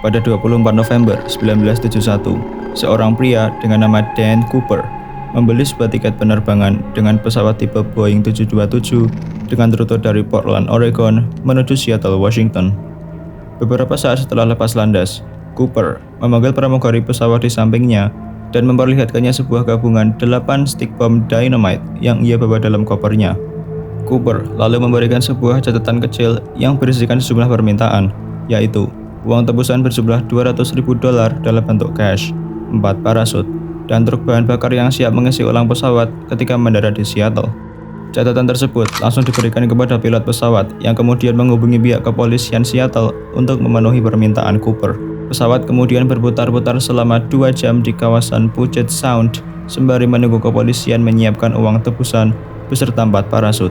Pada 24 November 1971, seorang pria dengan nama Dan Cooper membeli sebuah tiket penerbangan dengan pesawat tipe Boeing 727 dengan rute dari Portland, Oregon menuju Seattle, Washington. Beberapa saat setelah lepas landas, Cooper memanggil pramugari pesawat di sampingnya dan memperlihatkannya sebuah gabungan 8 stick bom dynamite yang ia bawa dalam kopernya. Cooper lalu memberikan sebuah catatan kecil yang berisikan sejumlah permintaan, yaitu uang tebusan berjumlah $200.000 dalam bentuk cash, 4 parasut, dan truk bahan bakar yang siap mengisi ulang pesawat ketika mendarat di Seattle. Catatan tersebut langsung diberikan kepada pilot pesawat yang kemudian menghubungi pihak kepolisian Seattle untuk memenuhi permintaan Cooper. Pesawat kemudian berputar-putar selama 2 jam di kawasan Puget Sound sembari menunggu kepolisian menyiapkan uang tebusan beserta 4 parasut.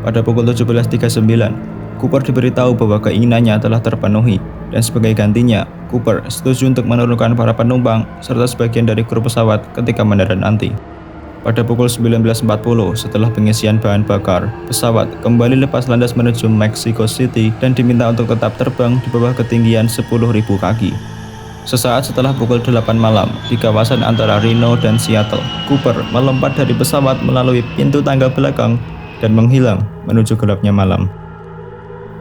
Pada pukul 17.39, Cooper diberitahu bahwa keinginannya telah terpenuhi, dan sebagai gantinya, Cooper setuju untuk menurunkan para penumpang serta sebagian dari kru pesawat ketika mendarat nanti. Pada pukul 19.40 setelah pengisian bahan bakar, pesawat kembali lepas landas menuju Mexico City dan diminta untuk tetap terbang di bawah ketinggian 10.000 kaki. Sesaat setelah pukul 8 malam, di kawasan antara Reno dan Seattle, Cooper melompat dari pesawat melalui pintu tangga belakang dan menghilang menuju gelapnya malam.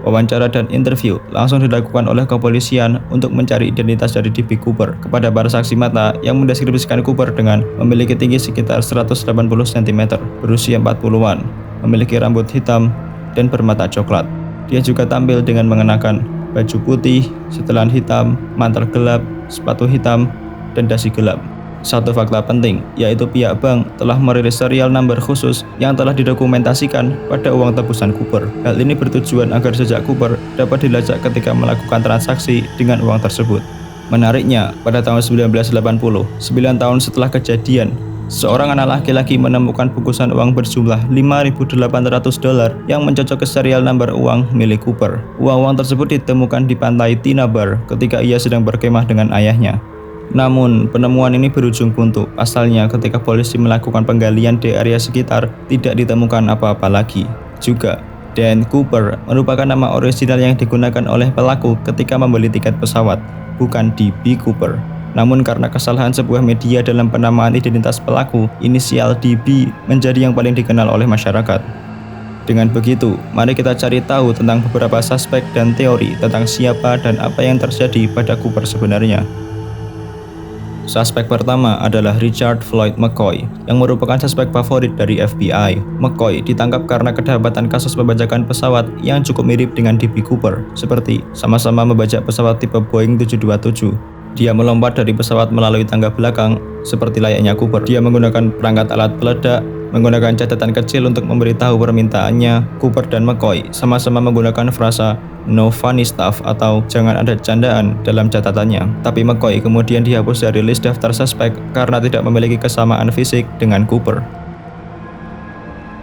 Wawancara dan interview langsung dilakukan oleh kepolisian untuk mencari identitas dari D.B. Cooper kepada para saksi mata yang mendeskripsikan Cooper dengan memiliki tinggi sekitar 180 cm, berusia 40-an, memiliki rambut hitam, dan bermata coklat. Dia juga tampil dengan mengenakan baju putih, setelan hitam, mantel gelap, sepatu hitam, dan dasi gelap. Satu fakta penting, yaitu pihak bank telah merilis serial number khusus yang telah didokumentasikan pada uang tebusan Cooper. Hal ini bertujuan agar jejak Cooper dapat dilacak ketika melakukan transaksi dengan uang tersebut. Menariknya, pada tahun 1980, 9 tahun setelah kejadian, seorang anak laki-laki menemukan bungkusan uang berjumlah $5.800 yang mencocok ke serial number uang milik Cooper. Uang-uang tersebut ditemukan di pantai Tina Bar ketika ia sedang berkemah dengan ayahnya. Namun, penemuan ini berujung buntu. Pasalnya, ketika polisi melakukan penggalian di area sekitar, tidak ditemukan apa-apa lagi. Juga, Dan Cooper merupakan nama orisinal yang digunakan oleh pelaku ketika membeli tiket pesawat, bukan D.B. Cooper. Namun karena kesalahan sebuah media dalam penamaan identitas pelaku, inisial D.B. menjadi yang paling dikenal oleh masyarakat. Dengan begitu, mari kita cari tahu tentang beberapa suspek dan teori tentang siapa dan apa yang terjadi pada Cooper sebenarnya. Suspek pertama adalah Richard Floyd McCoy, yang merupakan suspek favorit dari FBI. McCoy ditangkap karena kedapatan kasus pembajakan pesawat yang cukup mirip dengan D.B. Cooper, seperti sama-sama membajak pesawat tipe Boeing 727. Dia melompat dari pesawat melalui tangga belakang, seperti layaknya Cooper. Dia menggunakan perangkat alat peledak, menggunakan catatan kecil untuk memberitahu permintaannya. Cooper dan McCoy sama-sama menggunakan frasa "no funny stuff" atau "jangan ada candaan" dalam catatannya. Tapi McCoy kemudian dihapus dari list daftar suspek karena tidak memiliki kesamaan fisik dengan Cooper.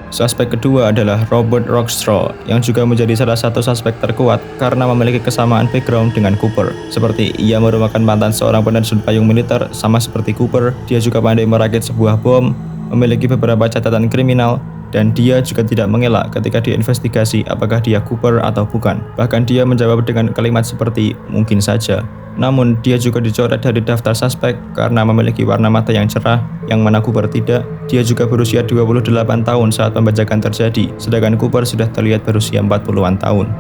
Suspek kedua adalah Robert Rockstraw, yang juga menjadi salah satu suspek terkuat karena memiliki kesamaan background dengan Cooper. Seperti ia merupakan mantan seorang penerjun payung militer, sama seperti Cooper, dia juga pandai merakit sebuah bom, memiliki beberapa catatan kriminal, dan dia juga tidak mengelak ketika diinvestigasi apakah dia Cooper atau bukan. Bahkan dia menjawab dengan kalimat seperti "mungkin saja". Namun dia juga dicoret dari daftar suspek karena memiliki warna mata yang cerah, yang mana Cooper tidak. Dia juga berusia 28 tahun saat pembajakan terjadi, sedangkan Cooper sudah terlihat berusia 40-an tahun.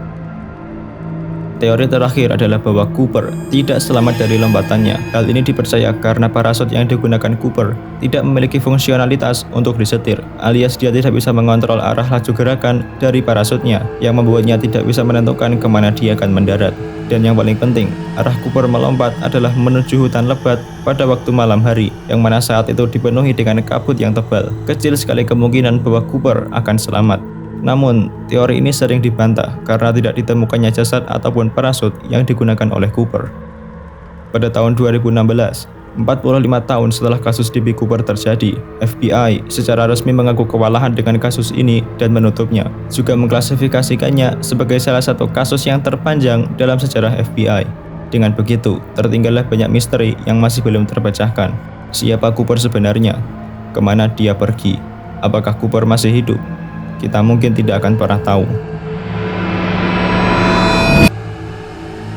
Teori terakhir adalah bahwa Cooper tidak selamat dari lombatannya. Hal ini dipercaya karena parasut yang digunakan Cooper tidak memiliki fungsionalitas untuk disetir, alias dia tidak bisa mengontrol arah laju gerakan dari parasutnya, yang membuatnya tidak bisa menentukan kemana dia akan mendarat. Dan yang paling penting, arah Cooper melompat adalah menuju hutan lebat pada waktu malam hari, yang mana saat itu dipenuhi dengan kabut yang tebal. Kecil sekali kemungkinan bahwa Cooper akan selamat. Namun, teori ini sering dibantah karena tidak ditemukannya jasad ataupun parasut yang digunakan oleh Cooper. Pada tahun 2016, 45 tahun setelah kasus D.B. Cooper terjadi, FBI secara resmi mengaku kewalahan dengan kasus ini dan menutupnya, juga mengklasifikasikannya sebagai salah satu kasus yang terpanjang dalam sejarah FBI. Dengan begitu, tertinggallah banyak misteri yang masih belum terpecahkan. Siapa Cooper sebenarnya? Kemana dia pergi? Apakah Cooper masih hidup? Kita mungkin tidak akan pernah tahu.